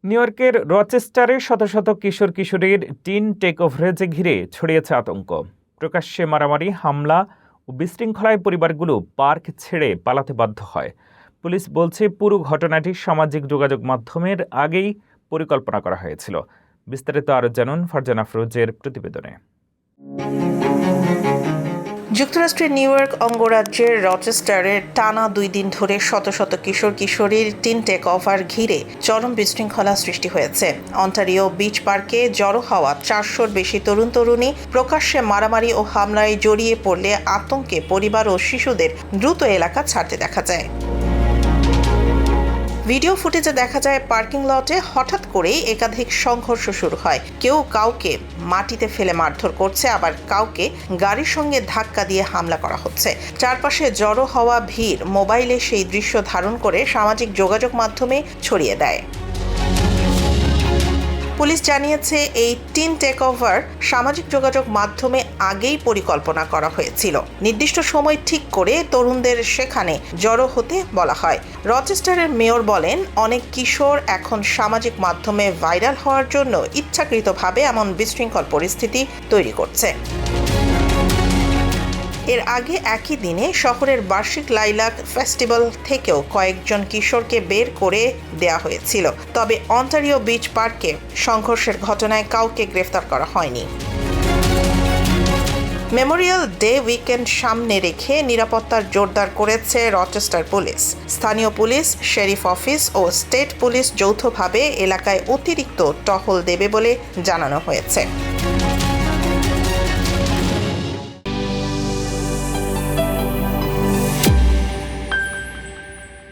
New ইয়র্কের রচেস্টারে শত শত কিশোর কিশোরীর টিন টেকওভারকে ঘিরে ছড়িয়েছে আতঙ্ক। প্রকাশ্যে মারামারি, হামলা ও বিশৃঙ্খলায় পরিবারগুলো পার্ক ছেড়ে পালাতে বাধ্য হয়। পুলিশ বলছে পুরো ঘটনাটি সামাজিক যোগাযোগ মাধ্যমের আগেই পরিকল্পনা করা হয়েছিল। বিস্তারিত আরও জানুন ফারজানা আফরোজের প্রতিবেদনে। যুক্তরাষ্ট্রের নিউ ইয়র্ক অঙ্গরাজ্যের রচেস্টারে টানা 2 দিন ধরে শত শত কিশোর কিশোরীর টিন টেক ওভার ঘিরে চরম বিশৃঙ্খলা সৃষ্টি হয়েছে। অন্টারিও বিচ পার্কে জড়ো হওয়া 400-র বেশি তরুণ তরুণী প্রকাশ্যে মারামারি ও হামলায় জড়িয়ে পড়লে আতঙ্কে পরিবার ও শিশুদের দ্রুত এলাকা ছাড়তে দেখা যায়। ভিডিও ফুটেজে দেখা যায় পার্কিং লটে হঠাৎ করেই একাধিক সংঘর্ষ শুরু হয়। কেউ কাউকে মাটিতে ফেলে মারধর করছে, আবার কাউকে গাড়ির সঙ্গে ধাক্কা দিয়ে হামলা করা হচ্ছে। চারপাশে জড়ো হওয়া ভিড় মোবাইলে সেই দৃশ্য ধারণ করে সামাজিক যোগাযোগ মাধ্যমে ছড়িয়ে দেয়। পুলিশ জানিয়েছে এই টিন টেকওভার সামাজিক যোগাযোগ মাধ্যমে আগেই পরিকল্পনা করা হয়েছিল। নির্দিষ্ট সময় ঠিক করে তরুণদের সেখানে জড়ো হতে বলা হয়। রচেস্টারের মেয়র বলেন, অনেক কিশোর এখন সামাজিক মাধ্যমে ভাইরাল হওয়ার জন্য ইচ্ছাকৃতভাবে এমন বিশৃঙ্খল পরিস্থিতি তৈরি করছে। এর আগে একই দিনে শহরের বার্ষিক লাইলাক ফেস্টিভ্যাল থেকেও কয়েকজন কিশোরকে বের করে দেয়া হয়েছিল। তবে অন্টারিও বিচ পার্কে সংঘর্ষের ঘটনায় কাউকে গ্রেফতার করা হয়নি। মেমোরিয়াল ডে উইকেন্ড সামনে রেখে নিরাপত্তা জোরদার করেছে রচেস্টার পুলিশ। স্থানীয় পুলিশ, শেরিফ অফিস ও স্টেট পুলিশ যৌথভাবে এলাকায় অতিরিক্ত টহল দেবে বলে জানানো হয়েছে।